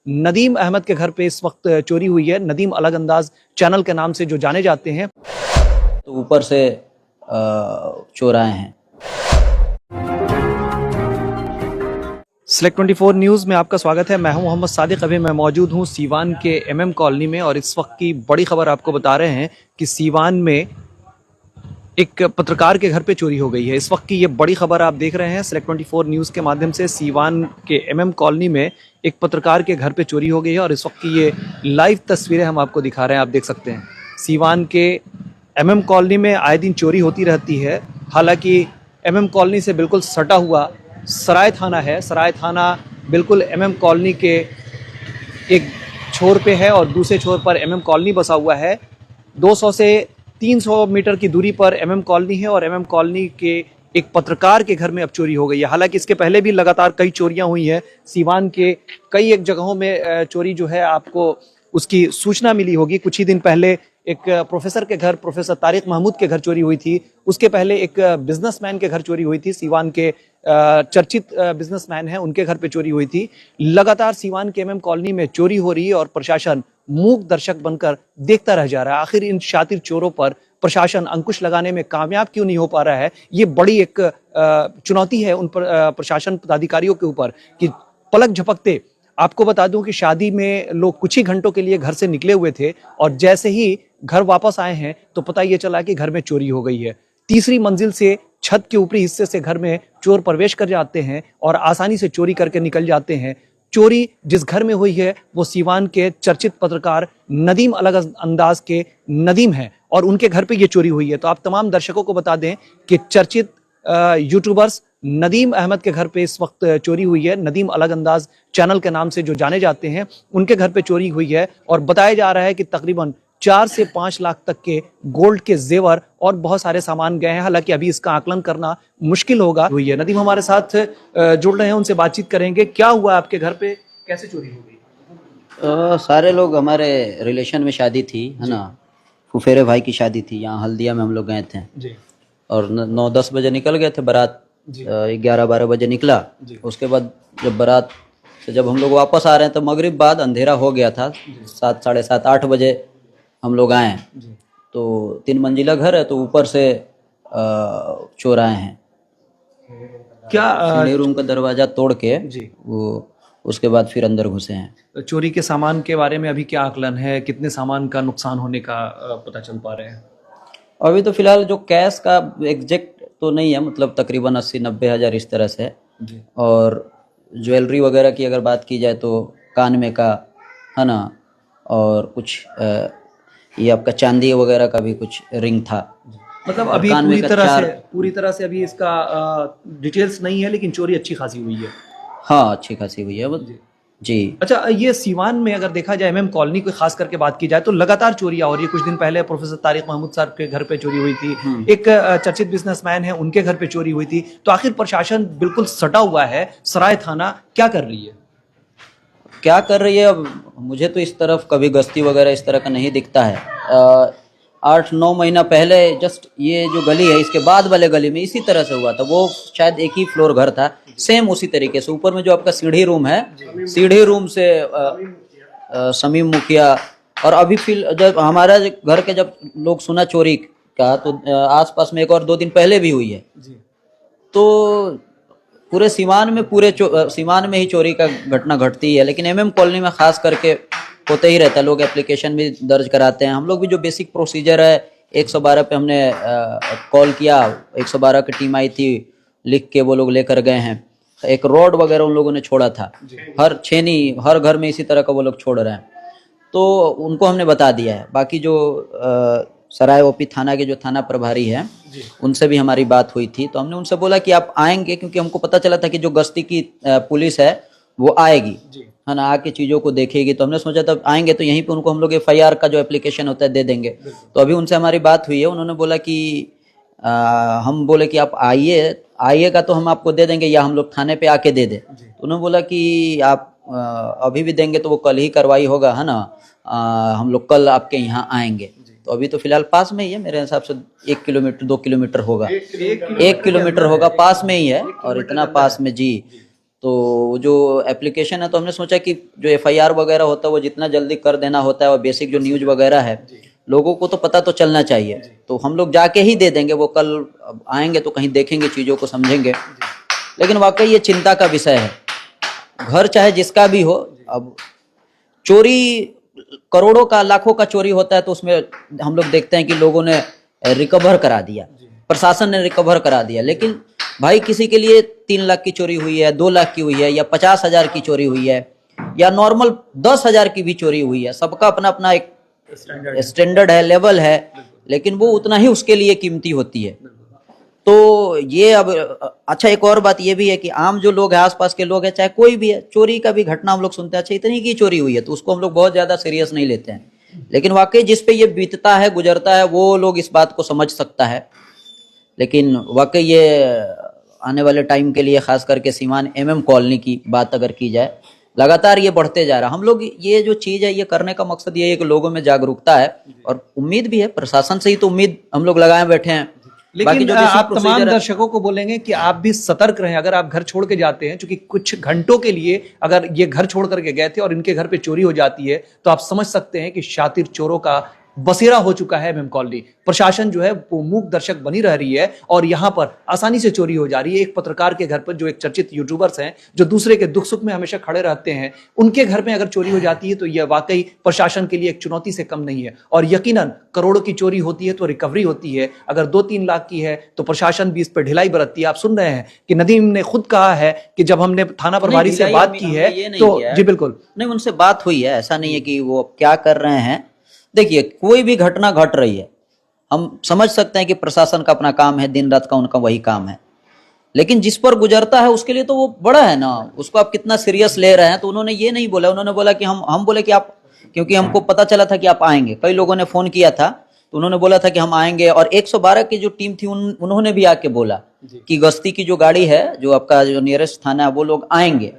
नदीम अहमद के घर पे इस वक्त चोरी हुई है। नदीम अलग अंदाज चैनल के नाम से जो जाने जाते हैं, तो ऊपर से चोर आए हैं। Select 24 न्यूज़ में आपका स्वागत है। मैं हूं मोहम्मद सादिक। अभी मैं मौजूद हूं सीवान के एमएम कॉलोनी में और इस वक्त की बड़ी खबर आपको बता रहे हैं कि सीवान में एक पत्रकार के घर पे चोरी हो गई है। इस वक्त की ये बड़ी खबर आप देख रहे हैं Select 24 न्यूज़ के माध्यम से। सीवान के एमएम कॉलोनी में एक पत्रकार के घर पे चोरी हो गई है और इस वक्त की ये लाइव तस्वीरें हम आपको दिखा रहे हैं। आप देख सकते हैं सीवान के एमएम कॉलोनी में आए दिन चोरी होती रहती है। हालांकि एमएम कॉलोनी से बिल्कुल सटा हुआ सराय थाना है। सराय थाना बिल्कुल एमएम कॉलोनी के एक छोर पे है और दूसरे छोर पर एमएम कॉलोनी बसा हुआ है। 200 से 300 मीटर की दूरी पर एमएम कॉलोनी है और एमएम कॉलोनी के एक पत्रकार के घर में अब चोरी हो गई है। हालांकि इसके पहले भी लगातार कई चोरियां हुई हैं। सीवान के कई एक जगहों में चोरी जो है आपको उसकी सूचना मिली होगी। कुछ ही दिन पहले एक प्रोफेसर के घर, प्रोफेसर तारिक महमूद के घर चोरी हुई थी। उसके पहले एक बिजनेसमैन के घर चोरी हुई थी। सीवान के चर्चित बिजनेसमैन हैं, उनके घर पे चोरी हुई थी। लगातार सीवान के एमएम कॉलोनी में चोरी हो रही है और प्रशासन मूक दर्शक बनकर देखता रह जा रहा है। आखिर इन शातिर चोरों पर प्रशासन अंकुश लगाने में कामयाब क्यों नहीं हो पा रहा है? ये बड़ी एक चुनौती है उन पर प्रशासन पदाधिकारियों के ऊपर कि पलक झपकते। आपको बता दूं कि शादी में लोग कुछ ही घंटों के लिए घर से निकले हुए थे और जैसे ही घर वापस आए हैं तो पता ये चला कि घर में चोरी हो गई है। तीसरी मंजिल से छत के ऊपरी हिस्से से घर में चोर प्रवेश कर जाते हैं और आसानी से चोरी करके निकल जाते हैं। चोरी जिस घर में हुई है वो सीवान के चर्चित पत्रकार नदीम अलग अंदाज के नदीम हैं और उनके घर पे ये चोरी हुई है। तो आप तमाम दर्शकों को बता दें कि चर्चित यूट्यूबर्स नदीम अहमद के घर पे इस वक्त चोरी हुई है। नदीम अलग अंदाज चैनल के नाम से जो जाने जाते हैं, उनके घर पे चोरी हुई है और बताया जा रहा है कि तकरीबन 4 से 5 लाख तक के गोल्ड के जेवर और बहुत सारे सामान गए हैं। हालांकि अभी इसका आकलन करना मुश्किल होगा। हुई है। नदीम हमारे साथ जुड़ रहे हैं, उनसे बातचीत करेंगे। क्या हुआ आपके घर पे, कैसे चोरी हो गई? सारे लोग, हमारे रिलेशन में शादी थी, है ना, फुफेरे भाई की शादी थी। यहाँ हल्दिया में हम लोग गए थे जी। और 9-10 बजे निकल गए थे बारात। 11-12 बजे निकला। उसके बाद जब बारात से जब हम लोग वापस आ रहे हैं तो मगरिब बाद अंधेरा हो गया था। 7, साढ़े 7, 8 बजे हम लोग आए। तो 3 मंजिला घर है, तो ऊपर से चोर आए हैं। क्या सीढ़ी रूम का दरवाजा तोड़ के जी वो उसके बाद फिर अंदर घुसे हैं। चोरी के सामान के बारे में अभी क्या आकलन है? कितने सामान का नुकसान होने का पता चल पा रहे हैं? अभी तो फिलहाल जो कैश का एग्जैक्ट तो नहीं है, मतलब तकरीबन 80-90 हज़ार इस तरह से। जी। और ज्वेलरी वगैरह की अगर बात की जाए तो कान में का, है ना, और कुछ ये आपका चांदी वगैरह का भी कुछ रिंग था। मतलब अभी कान में का पूरी तरह से अभी इसका डिटेल्स नहीं है, लेकिन चोरी अच्छी खासी हुई है। हाँ, अच्छी खासी हुई है जी। अच्छा, ये सीवान में अगर देखा जाए एमएम कॉलोनी को खास करके बात की जाए तो लगातार चोरियां हो रही है। कुछ दिन पहले प्रोफेसर तारिक महमूद साहब के घर पे चोरी हुई थी। एक चर्चित बिजनेसमैन है, उनके घर पे चोरी हुई थी। तो आखिर प्रशासन बिल्कुल सटा हुआ है। सराय थाना क्या कर रही है? क्या कर रही है? अब मुझे तो इस तरफ कभी गश्ती वगैरह इस तरह का नहीं दिखता है। 8-9 महीना पहले जस्ट ये जो गली है, इसके बाद वाले गली में इसी तरह से हुआ था। वो शायद एक ही फ्लोर घर था, सेम उसी तरीके से। ऊपर में जो आपका सीढ़ी रूम है, सीढ़ी रूम से समीम मुखिया। और अभी फिर जब हमारा घर के जब लोग सुना चोरी का तो आसपास में एक और 2 दिन पहले भी हुई है। तो पूरे सीवान में ही चोरी का घटना घटती है। लेकिन एमएम कॉलोनी में खास करके होते ही रहता है। लोग एप्लीकेशन भी दर्ज कराते हैं। हम लोग भी जो बेसिक प्रोसीजर है 112 पे हमने कॉल किया। 112 की टीम आई थी, लिख के वो लोग लेकर गए हैं। एक रोड वगैरह उन लोगों ने छोड़ा था। हर छेनी, हर घर में इसी तरह का वो लोग छोड़ रहे हैं, तो उनको हमने बता दिया है। बाकी जो सराय ओपी थाना के जो थाना प्रभारी हैं, उनसे भी हमारी बात हुई थी। तो हमने उनसे बोला कि आप आएंगे, क्योंकि हमको पता चला था कि जो गश्ती की पुलिस है वो आएगी, है ना, आके चीज़ों को देखेगी। तो हमने सोचा तब आएंगे तो यहीं पे उनको हम लोग FIR का जो एप्लीकेशन होता है दे देंगे। तो अभी उनसे हमारी बात हुई है। उन्होंने बोला कि हम बोले कि आप आइएगा तो हम आपको दे देंगे, या हम लोग थाने पे आके दे दें। तो उन्होंने बोला कि आप अभी भी देंगे तो वो कल ही कार्रवाई होगा, है ना, हम लोग कल आपके यहाँ आएंगे। तो अभी तो फिलहाल पास में ही है, मेरे हिसाब से 1 किलोमीटर 2 किलोमीटर होगा, 1 किलोमीटर होगा, पास में ही है। और इतना पास में जी, तो जो एप्लीकेशन है, तो हमने सोचा कि जो एफआईआर वगैरह होता है वो जितना जल्दी कर देना होता है, और बेसिक जो न्यूज़ वगैरह है लोगों को तो पता तो चलना चाहिए, तो हम लोग जाके ही दे देंगे। वो कल आएंगे तो कहीं देखेंगे, चीज़ों को समझेंगे। लेकिन वाकई ये चिंता का विषय है, घर चाहे जिसका भी हो, अब चोरी करोड़ों का, लाखों का चोरी होता है तो उसमें हम लोग देखते हैं कि लोगों ने रिकवर करा दिया, प्रशासन ने रिकवर करा दिया। लेकिन भाई किसी के लिए 3 लाख की चोरी हुई है, 2 लाख की हुई है, या 50,000 की चोरी हुई है, या नॉर्मल 10,000 की भी चोरी हुई है, सबका अपना अपना एक स्टैंडर्ड है, लेवल है, लेकिन वो उतना ही उसके लिए कीमती होती है। तो ये अब अच्छा, एक और बात ये भी है कि आम जो लोग हैं, आसपास के लोग हैं, चाहे कोई भी है, चोरी का भी घटना हम लोग सुनते हैं, अच्छा इतनी की चोरी हुई है, तो उसको हम लोग बहुत ज्यादा सीरियस नहीं लेते हैं। लेकिन वाकई जिस पे ये बीतता है, गुजरता है, वो लोग इस बात को समझ सकता है। लेकिन वाकई ये आने वाले टाइम के लिए, खास करके सीवान एमएम कॉलोनी की बात अगर की जाए, लगातार ये बढ़ते जा रहा है। हम लोग ये जो चीज़ है, ये करने का मकसद ये है कि लोगों में जागरूकता है, और उम्मीद भी है प्रशासन से ही, तो उम्मीद हम लोग लगाए बैठे हैं। लेकिन आप तमाम दर्शकों को बोलेंगे कि आप भी सतर्क रहें। अगर आप घर छोड़ के जाते हैं, क्योंकि कुछ घंटों के लिए अगर ये घर छोड़ करके गए थे और इनके घर पे चोरी हो जाती है, तो आप समझ सकते हैं कि शातिर चोरों का बसेरा हो चुका है एमएम कॉलोनी। प्रशासन जो है वो मूक दर्शक बनी रह रही है, और यहां पर आसानी से चोरी हो जा रही है। एक पत्रकार के घर पर, जो एक चर्चित यूट्यूबर्स हैं, जो दूसरे के दुख सुख में हमेशा खड़े रहते हैं, उनके घर में अगर चोरी हो जाती है तो यह वाकई प्रशासन के लिए एक चुनौती से कम नहीं है। और यकीनन करोड़ों की चोरी होती है तो रिकवरी होती है, अगर 2-3 लाख की है तो प्रशासन भी इस पर ढिलाई बरतती है। आप सुन रहे हैं कि नदीम ने खुद कहा है कि जब हमने थाना प्रभारी से बात की है तो जी बिल्कुल नहीं, उनसे बात हुई है, ऐसा नहीं है कि वो क्या कर रहे हैं। देखिए, कोई भी घटना घट रही है, हम समझ सकते हैं कि प्रशासन का अपना काम है, दिन रात का उनका वही काम है, लेकिन जिस पर गुजरता है उसके लिए तो वो बड़ा है ना, उसको आप कितना सीरियस ले रहे हैं। तो उन्होंने ये नहीं बोला, उन्होंने बोला कि हम बोले कि आप, क्योंकि हमको पता चला था कि आप आएंगे, कई लोगों ने फोन किया था, तो उन्होंने बोला था कि हम आएंगे। और 112 की जो टीम थी उन्होंने भी आके बोला कि गश्ती की जो गाड़ी है, जो आपका जो नियरेस्ट थाना है, वो लोग आएंगे।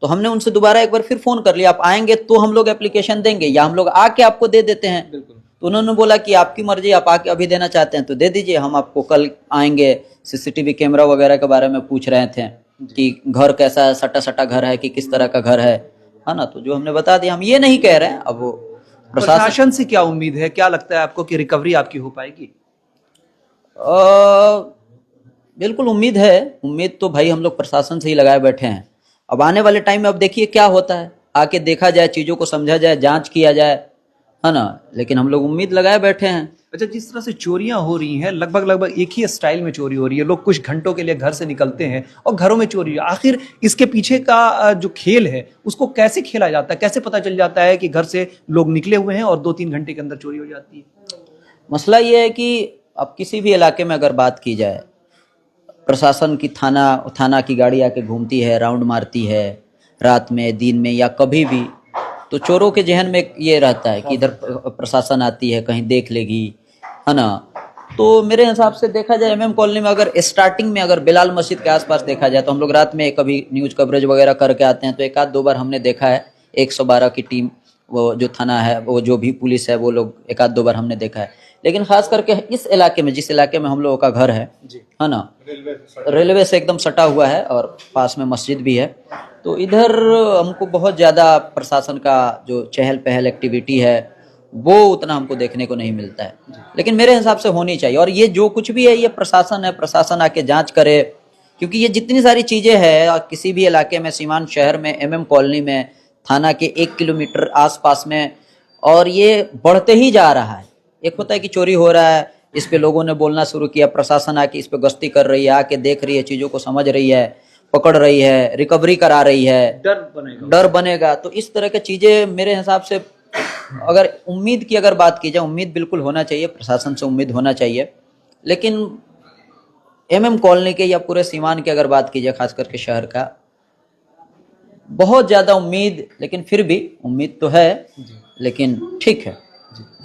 तो हमने उनसे दोबारा एक बार फिर फोन कर लिया, आप आएंगे तो हम लोग एप्लीकेशन देंगे, या हम लोग आके आपको दे देते हैं। तो उन्होंने बोला कि आपकी मर्जी, आप आके अभी देना चाहते हैं तो दे दीजिए, हम आपको कल आएंगे। सीसीटीवी कैमरा वगैरह के बारे में पूछ रहे थे कि घर कैसा है, सटा सटा घर है कि किस तरह का घर है ना, तो जो हमने बता दिया। हम ये नहीं कह रहे हैं, अब वो प्रशासन से क्या उम्मीद है, क्या लगता है आपको कि रिकवरी आपकी हो पाएगी? बिल्कुल उम्मीद है, उम्मीद तो भाई हम लोग प्रशासन से ही लगाए बैठे हैं। अब आने वाले टाइम में अब देखिए क्या होता है, आके देखा जाए, चीज़ों को समझा जाए, जांच किया जाए, है ना। लेकिन हम लोग उम्मीद लगाए बैठे हैं। अच्छा, जिस तरह से चोरियां हो रही हैं, लगभग एक ही स्टाइल में चोरी हो रही है, लोग कुछ घंटों के लिए घर से निकलते हैं और घरों में चोरी है, आखिर इसके पीछे का जो खेल है उसको कैसे खेला जाता है? कैसे पता चल जाता है कि घर से लोग निकले हुए हैं और 2-3 घंटे के अंदर चोरी हो जाती है? मसला ये है कि अब किसी भी इलाके में अगर बात की जाए, प्रशासन की थाना की गाड़ी आके घूमती है, राउंड मारती है, रात में, दिन में, या कभी भी, तो चोरों के जहन में ये रहता है कि इधर प्रशासन आती है, कहीं देख लेगी, है ना। तो मेरे हिसाब से देखा जाए, एमएम कॉलोनी में अगर स्टार्टिंग में अगर बिलाल मस्जिद के आसपास देखा जाए, तो हम लोग रात में कभी न्यूज़ कवरेज वगैरह करके आते हैं, तो 1-2 बार हमने देखा है 112 की टीम, वो जो थाना है, वो जो भी पुलिस है, वो लोग 1-2 बार हमने देखा है। लेकिन खास करके इस इलाके में, जिस इलाके में हम लोगों का घर है ना, रेलवे से एकदम सटा हुआ है और पास में मस्जिद भी है, तो इधर हमको बहुत ज़्यादा प्रशासन का जो चहल पहल एक्टिविटी है वो उतना हमको देखने को नहीं मिलता है। लेकिन मेरे हिसाब से होनी चाहिए, और ये जो कुछ भी है, ये प्रशासन है, प्रशासन आके जांच करे, क्योंकि ये जितनी सारी चीज़ें हैं किसी भी इलाके में, सीवान शहर में, एमएम कॉलोनी में, थाना के 1 किलोमीटर आसपास में, और ये बढ़ते ही जा रहा है। एक होता है कि चोरी हो रहा है, इस पे लोगों ने बोलना शुरू किया, प्रशासन आके इस पे गश्ती कर रही है, आके देख रही है, चीज़ों को समझ रही है, पकड़ रही है, रिकवरी करा रही है, डर बनेगा। तो इस तरह की चीज़ें मेरे हिसाब से, अगर उम्मीद की अगर बात की जाए, उम्मीद बिल्कुल होना चाहिए, प्रशासन से उम्मीद होना चाहिए। लेकिन एमएम कॉलोनी के या पूरे सीवान की अगर बात की जाए, खास करके शहर का, बहुत ज़्यादा उम्मीद, लेकिन फिर भी उम्मीद तो है, लेकिन ठीक है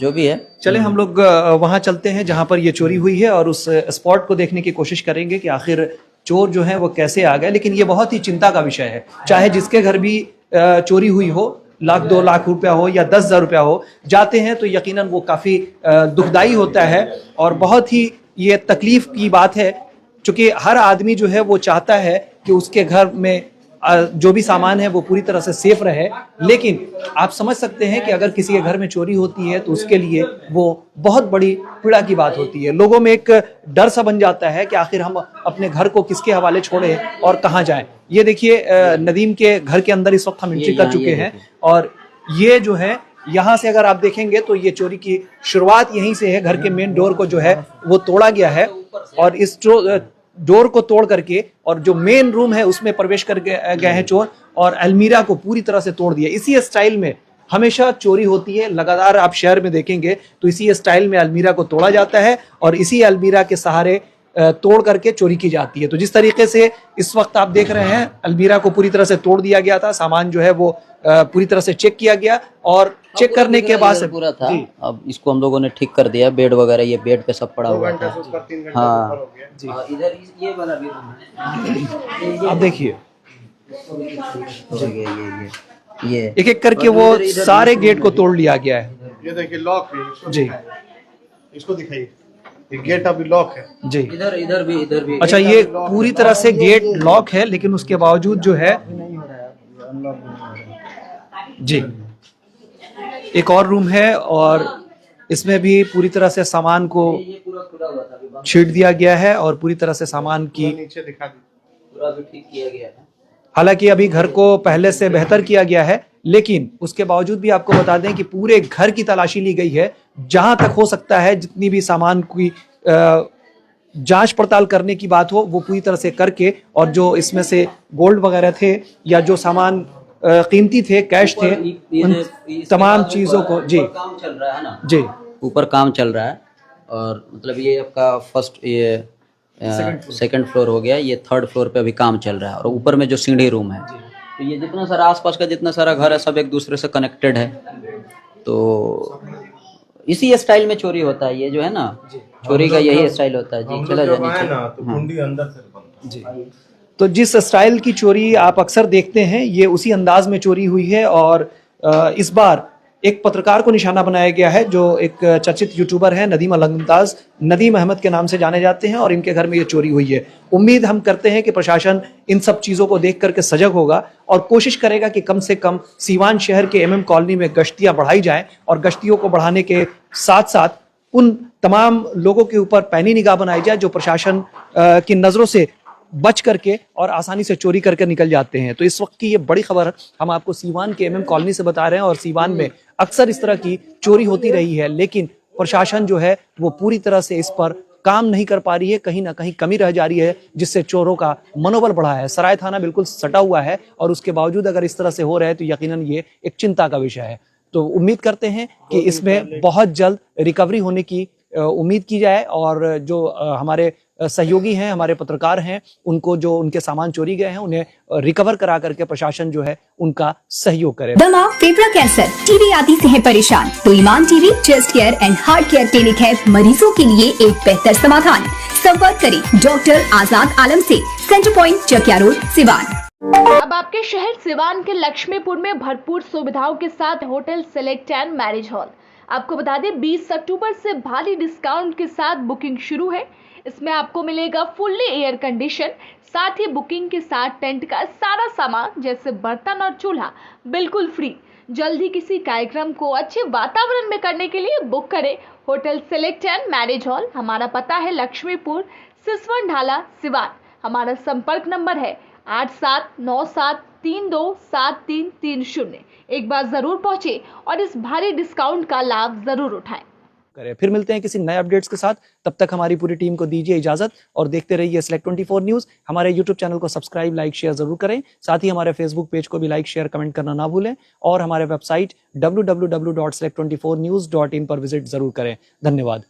जो भी है। चले हम लोग वहां चलते हैं जहां पर ये चोरी हुई है, और उस स्पॉट को देखने की कोशिश करेंगे कि आखिर चोर जो है वो कैसे आ गए। लेकिन ये बहुत ही चिंता का विषय है, चाहे जिसके घर भी चोरी हुई हो, 1-2 लाख रुपया हो या 10,000 रुपया हो, जाते हैं तो यकीनन वो काफ़ी दुखदाई होता है, और बहुत ही ये तकलीफ की बात है, क्योंकि हर आदमी जो है वो चाहता है कि उसके घर में जो भी सामान है वो पूरी तरह से सेफ रहे। लेकिन आप समझ सकते हैं कि अगर किसी के घर में चोरी होती है तो उसके लिए वो बहुत बड़ी पीड़ा की बात होती है। लोगों में एक डर सा बन जाता है कि आखिर हम अपने घर को किसके हवाले छोड़े और कहाँ जाएं। ये देखिए नदीम के घर के अंदर इस वक्त हम एंट्री कर चुके हैं और ये जो है यहाँ से अगर आप देखेंगे तो ये चोरी की शुरुआत यहीं से है। घर के मेन डोर को जो है वो तोड़ा गया है और इस डोर को तोड़ करके और जो मेन रूम है उसमें प्रवेश कर गए हैं चोर और अलमीरा को पूरी तरह से तोड़ दिया। इसी स्टाइल में हमेशा चोरी होती है, लगातार आप शहर में देखेंगे तो इसी स्टाइल में अलमीरा को तोड़ा जाता है और इसी अलमीरा के सहारे तोड़ करके चोरी की जाती है। तो जिस तरीके से इस वक्त आप देख रहे हैं अलमीरा को पूरी तरह से तोड़ दिया गया था, सामान जो है वो पूरी तरह से चेक किया गया और चेक करने के बाद से पूरा था। अब इसको हम लोगों ने ठीक कर दिया, बेड वगैरह ये बेड पे सब पड़ा हुआ था। हाँ जी, इधर ये वाला भी आप देखिए ये एक एक करके वो सारे गेट को तोड़ लिया गया है। ये देखिए लॉक है जी, इसको दिखाइए, ये गेट अभी लॉक है जी। इधर भी अच्छा, ये पूरी तरह से गेट लॉक है लेकिन उसके बावजूद जो है जी एक और रूम है और इसमें भी पूरी तरह से सामान को छीट दिया गया है और पूरी तरह से सामान की नीचे दिखा दी, पूरा भी ठीक किया गया है। हालांकि अभी घर को पहले से बेहतर किया गया है लेकिन उसके बावजूद भी आपको बता दें कि पूरे घर की तलाशी ली गई है। जहां तक हो सकता है जितनी भी सामान की जांच पड़ताल करने की बात हो वो पूरी तरह से करके और जो इसमें से गोल्ड वगैरह थे या जो सामान कीमती थे, कैश थे, उन तमाम चीजों को जी काम चल रहा है ना जी ऊपर काम चल रहा है और मतलब ये आपका फर्स्ट ये सेकंड फ्लोर हो गया, ये थर्ड फ्लोर पे अभी काम चल रहा है और ऊपर में जो सीढ़ी रूम है तो ये जितना सारा आसपास का जितना सारा घर है सब एक दूसरे से कनेक्टेड है। तो इसी स्टाइल में चोरी होता है, ये जो है ना चोरी का यही स्टाइल होता है जी। चला जी। तो जिस स्टाइल की चोरी आप अक्सर देखते हैं ये उसी अंदाज में चोरी हुई है और इस बार एक पत्रकार को निशाना बनाया गया है जो एक चर्चित यूट्यूबर है नदीम अलंदाज, नदीम अहमद के नाम से जाने जाते हैं और इनके घर में ये चोरी हुई है। उम्मीद हम करते हैं कि प्रशासन इन सब चीज़ों को देख करके सजग होगा और कोशिश करेगा कि कम से कम सीवान शहर के एमएम कॉलोनी में गश्तियाँ बढ़ाई जाएं और गश्तियों को बढ़ाने के साथ साथ उन तमाम लोगों के ऊपर पैनी निगाह बनाई जाए जो प्रशासन की नज़रों से बच करके और आसानी से चोरी करके निकल जाते हैं। तो इस वक्त की ये बड़ी खबर हम आपको सीवान के एमएम कॉलोनी से बता रहे हैं और सीवान में अक्सर इस तरह की चोरी होती रही है लेकिन प्रशासन जो है वो पूरी तरह से इस पर काम नहीं कर पा रही है, कहीं ना कहीं कमी रह जा रही है जिससे चोरों का मनोबल बढ़ा है। सराय थाना बिल्कुल सटा हुआ है और उसके बावजूद अगर इस तरह से हो रहा है तो यकीनन ये एक चिंता का विषय है। तो उम्मीद करते हैं कि इसमें बहुत जल्द रिकवरी होने की उम्मीद की जाए और जो हमारे सहयोगी हैं, हमारे पत्रकार हैं, उनको जो उनके सामान चोरी गए हैं उन्हें रिकवर करा करके प्रशासन जो है उनका सहयोग करे। दमा, फेफड़ा कैंसर, टीबी आदि से है परेशान तो Iman TB chest care and heart care clinic है मरीजों के लिए एक बेहतर समाधान। संपर्क करें डॉक्टर आजाद आलम से, centre point Chakia road, Siwan. अब आपके शहर सिवान के लक्ष्मीपुर में भरपूर सुविधाओं के साथ hotel select and marriage hall. आपको बता दें 20 अक्टूबर से भारी डिस्काउंट के साथ बुकिंग शुरू है। इसमें आपको मिलेगा फुल्ली एयर कंडीशन, साथ ही बुकिंग के साथ टेंट का सारा सामान जैसे बर्तन और चूल्हा बिल्कुल फ्री। जल्द ही किसी कार्यक्रम को अच्छे वातावरण में करने के लिए बुक करें hotel select and marriage hall. हमारा पता है लक्ष्मीपुर, सिसवन ढाला, सिवान। हमारा संपर्क नंबर है 8797327330। एक बार जरूर पहुंचे और इस भारी डिस्काउंट का लाभ जरूर उठाएं। फिर मिलते हैं किसी नए अपडेट्स के साथ, तब तक हमारी पूरी टीम को दीजिए इजाजत और देखते रहिए Select 24 न्यूज। हमारे यूट्यूब चैनल को सब्सक्राइब, लाइक, शेयर जरूर करें। साथ ही हमारे फेसबुक पेज को भी लाइक, शेयर, कमेंट करना ना भूलें और हमारे वेबसाइट www.select24news.in पर विजिट जरूर करें। धन्यवाद।